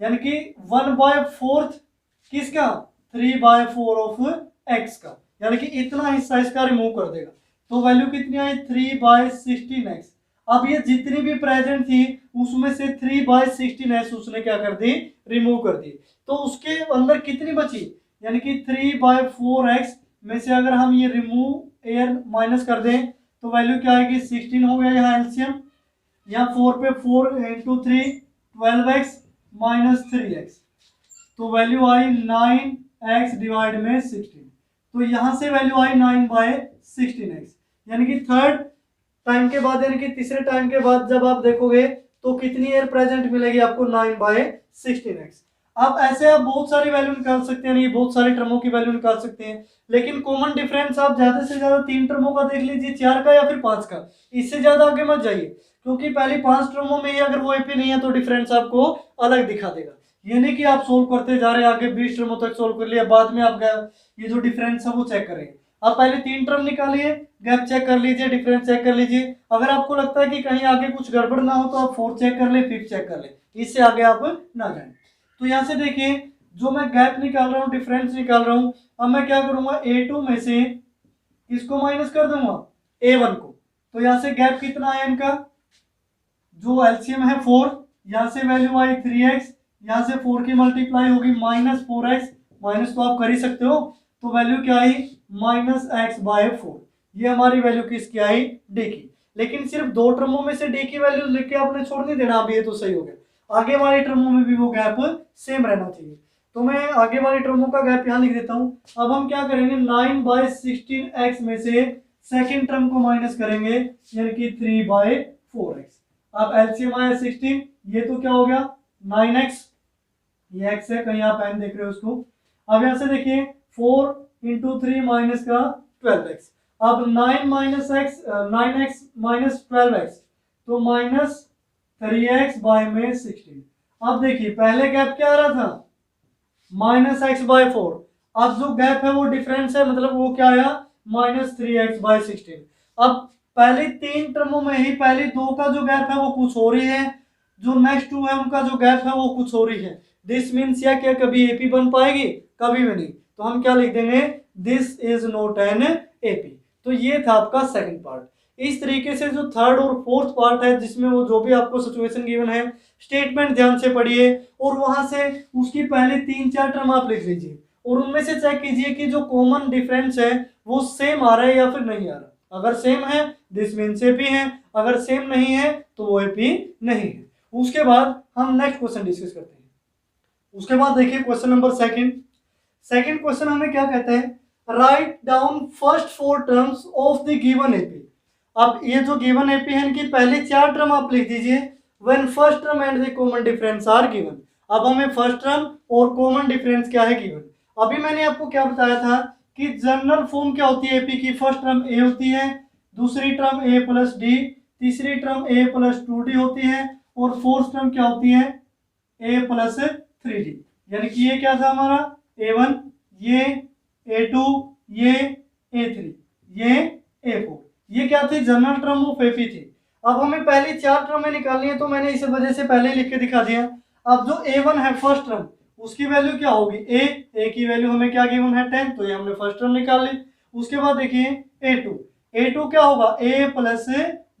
यानी कि 1/4 किसका, 3/4 ऑफ x का, यानी कि इतना हिस्सा इसका रिमूव कर देगा। तो वैल्यू कितनी आई, 3/16x। अब ये जितनी भी प्रेजेंट थी उसमें से 3/16x उसने क्या कर दी, रिमूव कर दी। तो उसके अंदर कितनी बची, यानी कि 3/4x में से अगर हम ये रिमूव एयर माइनस कर दें तो वैल्यू क्या आएगी, 16 हो गया यहाँ एलसीएम। यहाँ 4 पे 4 इंटू 3 12x माइनस 3x, तो वैल्यू आई 9x डिवाइड में 16। तो यहाँ से वैल्यू आई 9/16x, यानी कि थर्ड टाइम के बाद, यानी कि तीसरे टाइम के बाद जब आप देखोगे तो कितनी एयर प्रेजेंट मिलेगी आपको, 9/16x। अब ऐसे आप बहुत सारी वैल्यू निकाल सकते हैं, ये बहुत सारी टर्मों की वैल्यू निकाल सकते हैं, लेकिन कॉमन डिफरेंस आप ज्यादा से ज्यादा 3 टर्मों का देख लीजिए, 4 का या फिर 5 का, इससे ज्यादा आगे मत जाइए, क्योंकि पहली 5 टर्मों में ही अगर वो एपी नहीं है तो डिफरेंस आपको अलग दिखा देगा। ये नहीं कि आप सोल्व करते जा रहे हैं, आगे 20 टर्मों तक सोल्व कर लिया, बाद में आप ये जो डिफरेंस है वो चेक करेंगे। आप पहले 3 टर्म निकालिए, गैप चेक कर लीजिए, डिफरेंस चेक कर लीजिए। अगर आपको लगता है कि कहीं आगे कुछ गड़बड़ ना हो तो आप 4 चेक कर ले, 5 चेक कर ले, इससे आगे आप ना जाएं। तो यहाँ से देखिए जो मैं गैप निकाल रहा हूँ, डिफरेंस निकाल रहा हूँ, अब मैं क्या करूंगा, A2 में से इसको माइनस कर दूंगा A1 को। तो यहाँ से गैप कितना आया इनका, जो एलसीएम है 4, यहाँ से वैल्यू आई 3x, यहाँ से 4 की मल्टीप्लाई होगी -4x, माइनस तो आप कर ही सकते हो, तो वैल्यू क्या आई -x/4। ये हमारी वैल्यू किसकी आई, डी की। लेकिन सिर्फ 2 टर्मों में से डी की वैल्यू लिख के आपने छोड़ नहीं देना, अब ये तो सही हो गया, आगे वाली टर्मों में भी वो गैप सेम रहना चाहिए। तो मैं आगे वाली टर्मों का गैप यहाँ लिख देता हूँ। अब हम क्या करेंगे, 9/16x में से सेकेंड टर्म को माइनस करेंगे, यानी कि 3/4x। अब एलसीएम आया 16, ये तो क्या हो गया 9x, ये x है, कहीं आप n देख रहे हो उसको। अब यहां से देखिए 4 इंटू 3 माइनस का 12x, अब 9x माइनस 12x, तो -3x/16। अब देखिए पहले गैप क्या आ रहा था, -x/4, अब जो गैप है वो डिफरेंस है, मतलब वो क्या आया -3x/16। अब पहले 3 टर्मों में ही पहले 2 का जो गैप है वो कुछ हो रही है, जो नेक्स्ट 2 है उनका जो गैप है वो कुछ हो रही है। दिस मीन्स या क्या कभी एपी बन पाएगी, कभी भी नहीं। तो हम क्या लिख देंगे, this is not an AP. तो ये था आपका सेकंड पार्ट। इस तरीके से जो थर्ड और फोर्थ पार्ट है, जिसमें वो जो भी आपको सिचुएशन गिवन है, स्टेटमेंट ध्यान से पढ़िए और वहां से उसकी पहले 3-4 टर्म आप लिख लीजिए और उनमें से चेक कीजिए कि जो कॉमन डिफरेंस है वो सेम आ रहा है या फिर नहीं आ रहा। अगर सेम है दिस मीन्स एपी है, अगर सेम नहीं है तो वो एपी नहीं है। उसके बाद हम नेक्स्ट क्वेश्चन डिस्कस करते हैं। उसके बाद देखिए क्वेश्चन नंबर सेकंड क्वेश्चन हमें क्या कहता है, write down first 4 terms of the given AP. अब ये जो गिवन एपी है इनकी पहले 4 टर्म आप लिख दीजिए, when first term and the common difference are given. अब हमें फर्स्ट टर्म और कॉमन डिफरेंस क्या है गिवन। अभी मैंने आपको क्या बताया था कि जनरल फॉर्म क्या होती है एपी की, फर्स्ट टर्म ए होती है, दूसरी टर्म a प्लस डी, तीसरी टर्म a प्लस 2d होती है और फोर्थ टर्म क्या होती है a प्लस 3d। यानी कि ये क्या था हमारा a1, ये a2, ये a3, ये a4, ये क्या थी जनरल टर्म ऑफ एपी थी। अब हमें पहली 4 टर्में निकालनी है तो मैंने इस वजह से पहले लिख के दिखा दिया। अब जो a1 है फर्स्ट टर्म, उसकी वैल्यू क्या होगी a की वैल्यू हमें क्या गिवन है 10, तो ये हमने फर्स्ट टर्म निकाल ली। उसके बाद देखिए a2 क्या होगा a प्लस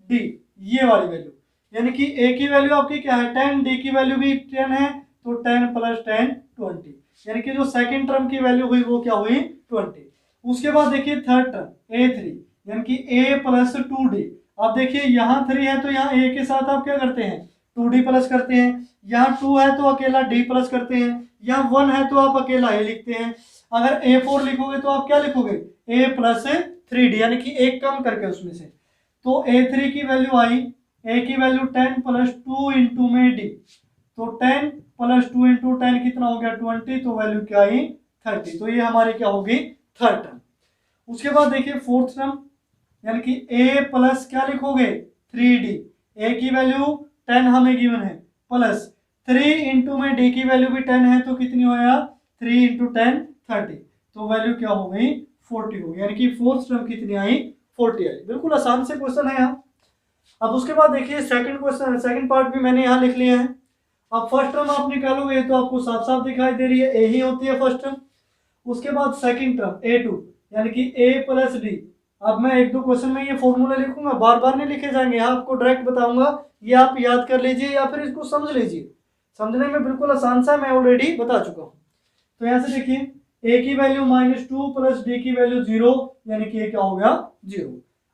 डी, ये वाली वैल्यू, यानी कि a की वैल्यू आपकी क्या है 10, डी की वैल्यू भी 10 है, तो 10 प्लस 10 20, यानी कि जो सेकंड टर्म की वैल्यू हुई वो क्या हुई 20। उसके बाद देखिए थर्ड टर्म a3, यानी कि a प्लस 2d। अब देखिए यहाँ 3 है तो यहाँ a के साथ आप क्या करते हैं 2d प्लस करते हैं, यहाँ 2 है तो अकेला d प्लस करते हैं, यहाँ 1 है तो आप अकेला a लिखते हैं। अगर A4 लिखोगे तो आप क्या लिखोगे, A प्लस 3D, यानी कि एक कम करके उसमें से। तो A3 की वैल्यू आई, A की वैल्यू 10 प्लस 2 इंटू में D, तो 10 प्लस 2 इंटू 10 कितना हो गया 20, तो वैल्यू क्या आई 30। तो ये हमारी क्या होगी थर्ड टर्म। उसके बाद देखिए फोर्थ टर्म, यानी कि A प्लस क्या लिखोगे 3D, A की वैल्यू 10 हमें गिवन है, प्लस 3 इंटू में D की वैल्यू भी 10 है, तो कितनी होया 3 इंटू 10 30, तो वैल्यू क्या हो गई 40 हो गई, यानी कि फोर्थ टर्म कितनी आई 40 आई। बिल्कुल आसान से क्वेश्चन है यहाँ। अब उसके बाद देखिए सेकंड क्वेश्चन, सेकंड पार्ट भी मैंने यहाँ लिख लिया है। अब फर्स्ट टर्म आप निकालोगे तो आपको साफ साफ दिखाई दे रही है, ए ही होती है फर्स्ट टर्म। उसके बाद सेकंड टर्म A2, यानी कि A प्लस डी। अब मैं एक दो क्वेश्चन में ये फॉर्मूला लिखूंगा, बार बार नहीं लिखे जाएंगे, यहाँ आपको डायरेक्ट बताऊंगा, ये आप याद कर लीजिए या फिर इसको समझ लीजिए, समझने में बिल्कुल आसान सा, मैं ऑलरेडी बता चुका हूँ। तो यहाँ से देखिए A की वैल्यू -2 प्लस D की वैल्यू 0, यानी कि A क्या हो गया 0।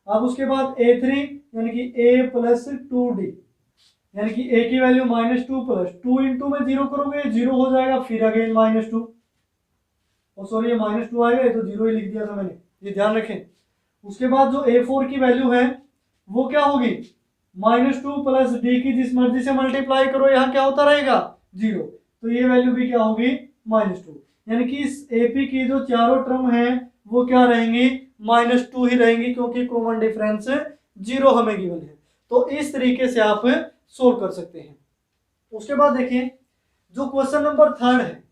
अब उसके बाद A3, यानी कि A प्लस 2D, यानी कि A की वैल्यू -2 प्लस 2 इंटू में 0 करोगे 0 हो जाएगा, फिर अगेन -2, और सॉरी ये -2 आएगा, ये तो 0 ही लिख दिया था मैंने, ये ध्यान रखें। उसके बाद जो A4 की वैल्यू है वो क्या होगी -2 प्लस D की जिस मर्जी से मल्टीप्लाई करो, यहाँ क्या होता रहेगा 0, तो ये वैल्यू भी क्या होगी -2, यानी कि इस AP की जो चारों टर्म है वो क्या रहेंगी -2 ही रहेंगी, क्योंकि कॉमन डिफरेंस 0 हमें गिवन है। तो इस तरीके से आप सोल्व कर सकते हैं। उसके बाद देखिए जो क्वेश्चन नंबर थर्ड है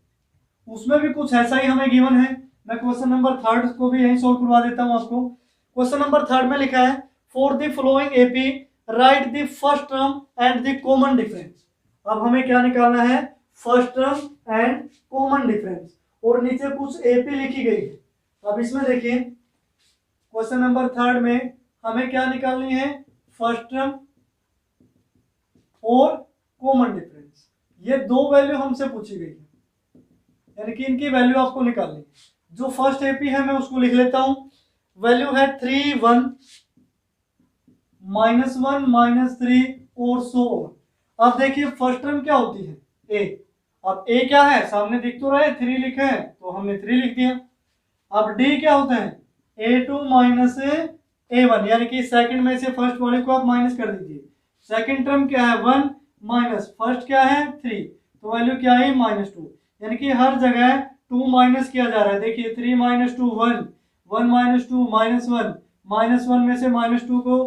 उसमें भी कुछ ऐसा ही हमें गिवन है। मैं क्वेश्चन नंबर थर्ड को भी यहीं सोल्व करवा देता हूं आपको। क्वेश्चन नंबर थर्ड में लिखा है for the flowing AP right the first term and the common difference. अब हमें क्या निकालना है first term and common difference, और नीचे कुछ एपी लिखी गई है। अब इसमें देखिए क्वेश्चन नंबर थर्ड में हमें क्या निकालनी है फर्स्ट टर्म और कॉमन डिफरेंस, ये दो वैल्यू हमसे पूछी गई है, यानी कि इनकी वैल्यू आपको निकालनी है। जो फर्स्ट एपी है मैं उसको लिख लेता हूं, वैल्यू है 3 1 -1 -3 और सो ऑन। अब देखिए फर्स्ट टर्म क्या होती है ए, अब ए क्या है सामने दिख तो रहा है 3 लिखे हैं तो हमने 3 लिख दिया। अब डी क्या होता है A2 माइनस A1, यानी कि सेकंड में से फर्स्ट वाले को आप माइनस कर दीजिए। सेकंड टर्म क्या है 1 माइनस फर्स्ट क्या है 3, तो वैल्यू क्या है -2, यानी कि हर जगह 2 माइनस किया जा रहा है। देखिए 3 -2 1, 1 -2 -1, -1 में से -2 को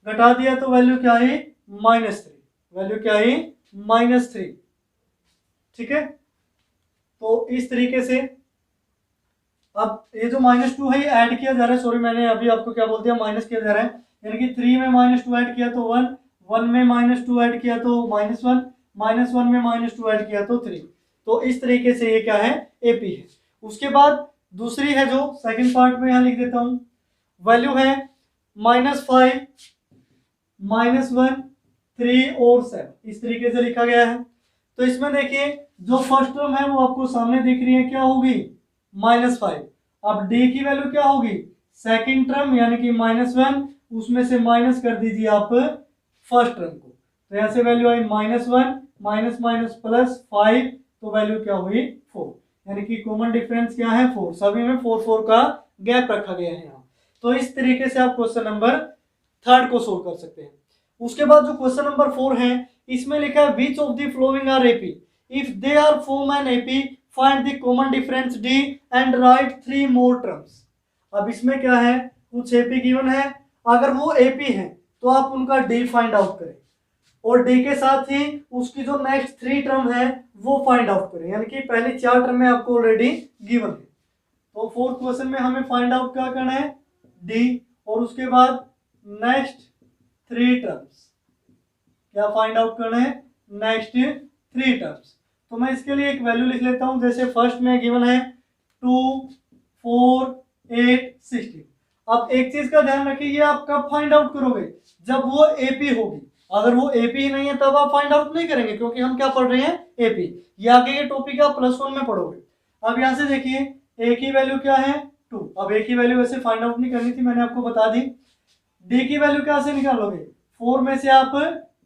घटा दिया तो वैल्यू क्या आई -3, वैल्यू क्या आई -3। ठीक है, तो इस तरीके से अब ये जो -2 है ये ऐड किया जा रहा है, सॉरी मैंने अभी आपको क्या बोल दिया माइनस किया जा रहा है, यानी कि 3 में -2 ऐड किया तो 1, 1 में -2 ऐड किया तो -1, -1 में -2 ऐड किया तो 3। तो इस तरीके से ये क्या है एपी है। उसके बाद दूसरी है जो सेकंड पार्ट में यहाँ लिख देता हूँ, वैल्यू है -5 -1 3 और 7, इस तरीके से लिखा गया है। तो इसमें देखिए जो फर्स्ट टर्म है वो आपको सामने दिख रही है क्या होगी -5। अब डी की वैल्यू क्या होगी सेकंड टर्म यानी कि -1, उसमें से माइनस कर दीजिए आप फर्स्ट टर्म को, तो यहाँ से वैल्यू आई -1 माइनस माइनस प्लस 5, तो वैल्यू क्या हुई 4, यानी कि कॉमन डिफरेंस क्या है 4, सभी में 4 4 का गैप रखा गया है यहाँ। तो इस तरीके से आप क्वेश्चन नंबर थर्ड को सोल्व कर सकते हैं। उसके बाद जो क्वेश्चन नंबर 4 है इसमें लिखा है which of the following are AP if they are form an AP find the common difference d and write 3 more terms. अब इसमें क्या है कुछ एपी गिवन है, अगर वो एपी है तो आप उनका डी फाइंड आउट करें, और डी के साथ ही उसकी जो नेक्स्ट 3 टर्म है वो फाइंड आउट करें, यानी कि पहले 4 टर्म में आपको ऑलरेडी गिवन है। तो फोर्थ क्वेश्चन में हमें फाइंड आउट क्या करना है डी, और उसके बाद नेक्स्ट 3 टर्म्स क्या फाइंड आउट करना है नेक्स्ट 3 टर्म्स। तो मैं इसके लिए एक वैल्यू लिख लेता हूं, जैसे फर्स्ट में गिवन है 2 4 8 16। अब एक चीज का ध्यान रखिए ये आप कब फाइंड आउट करोगे जब वो एपी होगी, अगर वो एपी ही नहीं है तब आप फाइंड आउट नहीं करेंगे, क्योंकि हम क्या पढ़ रहे हैं एपी, ये आगे के टॉपिक आप +1 में पढ़ोगे। अब यहाँ से देखिए ए की वैल्यू क्या है 2, अब ए की वैल्यू वैसे फाइंड आउट नहीं करनी थी मैंने आपको बता दी। डी की वैल्यू कैसे निकालोगे 4 में से आप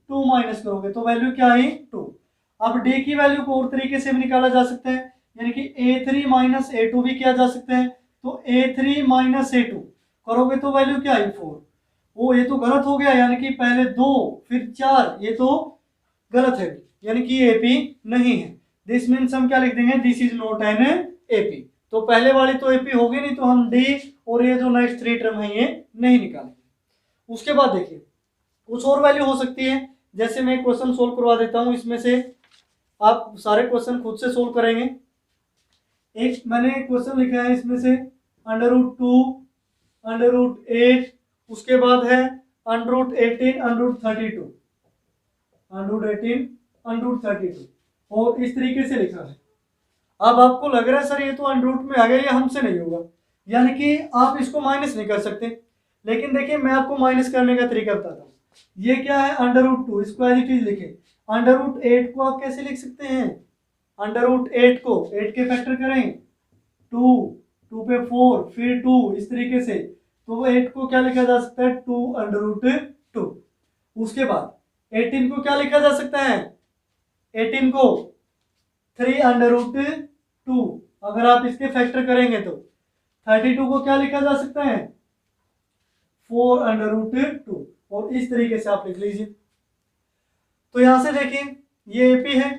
2 माइनस करोगे तो वैल्यू क्या आई 2। अब डी की वैल्यू को और तरीके से भी निकाला जा सकता है, यानी कि A3 माइनस A2 भी किया जा सकता है। तो A3 माइनस A2 करोगे तो वैल्यू क्या आई 4। वो ये तो गलत हो गया, यानी कि पहले 2 फिर 4, ये तो गलत है, यानी कि ये AP नहीं है। दिस मीन्स हम क्या लिख देंगे, this is not an AP। तो पहले वाली तो AP होगी नहीं, तो हम D और ये जो नेक्स्ट 3 टर्म है ये नहीं निकालेंगे। उसके बाद देखिए कुछ और वैल्यू हो सकती है, जैसे मैं क्वेश्चन सोल्व करवा देता हूं, इसमें से आप सारे क्वेश्चन खुद से सोल्व करेंगे। एक मैंने क्वेश्चन लिखा है इसमें से √2, √8, उसके बाद है √18, √32, √18, और इस तरीके से लिखा है। अब आपको लग रहा है सर ये तो अंडर में आ गया, ये हमसे नहीं होगा, यानी कि आप इसको माइनस नहीं कर सकते। लेकिन देखिए मैं आपको माइनस करने का तरीका बताता हूँ। ये क्या है √2, इसको एज इट इज लिखे। √8 को आप कैसे लिख सकते हैं, √8 को 8 के फैक्टर करें 2, 2 पे 4 फिर 2, इस तरीके से। तो वो 8 को क्या लिखा जा सकता है 2√2। उसके बाद 18 को क्या लिखा जा सकता है, 18 को 3√2। अगर आप इसके फैक्टर करेंगे तो 32 को क्या लिखा जा सकता है 4√2, और इस तरीके से आप लिख लीजिए। तो यहां से देखिए ये AP है।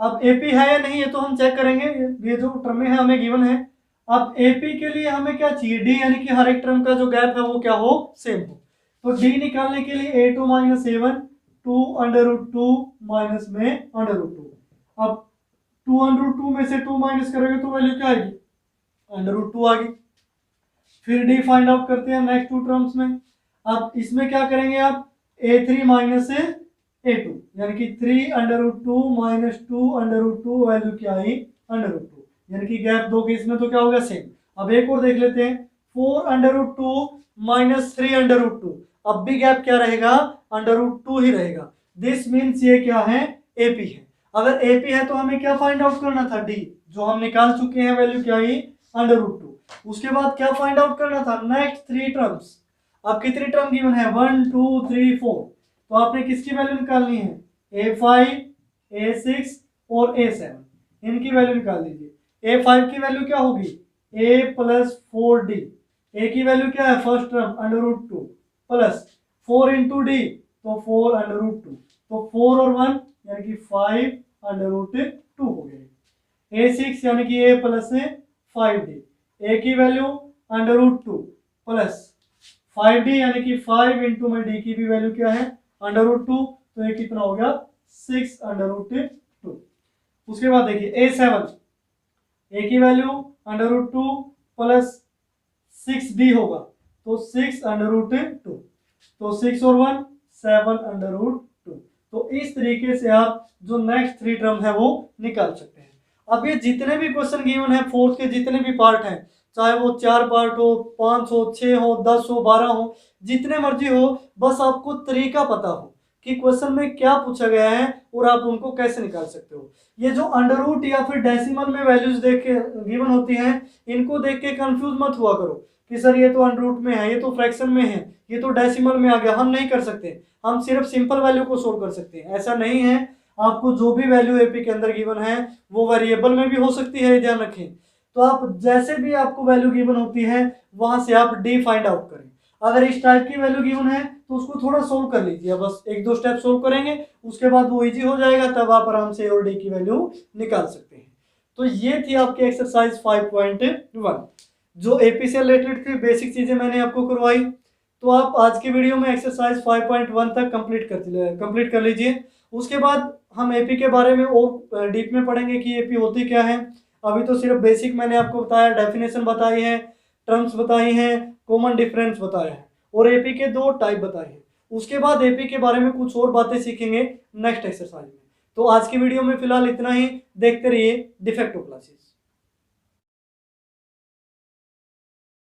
अब AP है या नहीं ये तो हम चेक करेंगे, ये जो टर्म है हमें गिवन है। अब AP के लिए हमें क्या चाहिए, D, यानी कि हर एक टर्म का जो गैप है वो क्या हो, सेम हो। तो D निकालने के लिए A2 माइनस A1, 2√2 माइनस में √2। अब 2√2 में से 2 माइनस करोगे तो वैल्यू क्या आएगी, √2 आ गई। फिर D फाइंड आउट करते हैं नेक्स्ट 2 टर्म्स में। अब इसमें क्या करेंगे आप, A3 माइनस A2, यानी कि 3√2 माइनस 2√2, वैल्यू क्या आई √2, यानी कि गैप 2 केस में तो क्या होगा, सेम। अब एक और देख लेते हैं, 4√2 माइनस 3√2, अब भी गैप क्या रहेगा, √2 ही रहेगा। दिस मीन्स ये क्या है, AP है। अगर AP है तो हमें क्या फाइंड आउट करना था, D, जो हम निकाल चुके हैं, वैल्यू क्या आई √2। उसके बाद क्या फाइंड आउट करना था, नेक्स्ट 3 टर्म्स। अब कितनी टर्म गिवन है, 1 2 3 4, तो आपने किसकी वैल्यू निकालनी है, A5, A6 और A7, इनकी वैल्यू निकाल लीजिए। A5 की वैल्यू क्या होगी, A प्लस 4D। A की वैल्यू क्या है, first term √2 plus 4 into D, तो 4√2, तो 4 और 1 यानी कि 5√2 हो गए। A6 यानी कि A प्लस 5D, A की वैल्यू √2 प्लस 5D यानी कि 5 इंटू में D की भी वैल्यू क्या है √2, तो ये कितना हो गया 6√2। उसके बाद देखिए A7, A की वैल्यू √2 प्लस 6D होगा, तो 6√2, तो 6 और 1 7√2। तो इस तरीके से आप जो नेक्स्ट 3 टर्म है वो निकाल सकते हैं। अब ये जितने भी क्वेश्चन गिवन है फोर्थ के, जितने भी पार्ट हैं, चाहे वो 4 पार्ट हो, 5 हो, 6 हो, 10 हो, 12 हो, जितने मर्जी हो, बस आपको तरीका पता हो कि क्वेश्चन में क्या पूछा गया है और आप उनको कैसे निकाल सकते हो। ये जो अंडर रूट या फिर डेसिमल में वैल्यूज देख के गिवन होती हैं, इनको देख के कंफ्यूज मत हुआ करो कि सर ये तो अंडर रूट में है, ये तो फ्रैक्शन में है, ये तो डेसिमल में आ गया, हम नहीं कर सकते, हम सिर्फ सिंपल वैल्यू को सोल्व कर सकते हैं। ऐसा नहीं है, आपको जो भी वैल्यू एपी के अंदर गिवन है वो वेरिएबल में भी हो सकती है, ध्यान रखें। तो आप जैसे भी आपको वैल्यू गिवन होती है वहां से आप डी फाइंड आउट करें। अगर इस टाइप की वैल्यू गिवन है तो उसको थोड़ा सोल्व कर लीजिए, बस 1-2 स्टेप सोल्व करेंगे, उसके बाद वो इजी हो जाएगा, तब आप आराम से ए और डी की वैल्यू निकाल सकते हैं। तो ये थी आपकी एक्सरसाइज 5.1 जो एपी से रिलेटेड थी, बेसिक चीजें मैंने आपको करवाई। तो आप आज की वीडियो में एक्सरसाइज 5.1 तक कंप्लीट कर लीजिए। उसके बाद हम एपी के बारे में और डीप में पढ़ेंगे कि एपी होती क्या है। अभी तो सिर्फ बेसिक मैंने आपको बताया, डेफिनेशन बताई है, टर्म्स बताई हैं, कॉमन डिफरेंस बताया है और एपी के 2 टाइप बताए हैं। उसके बाद एपी के बारे में कुछ और बातें सीखेंगे नेक्स्ट एक्सरसाइज में। तो आज की वीडियो में फिलहाल इतना ही, देखते रहिए डिफेक्टो क्लासेस।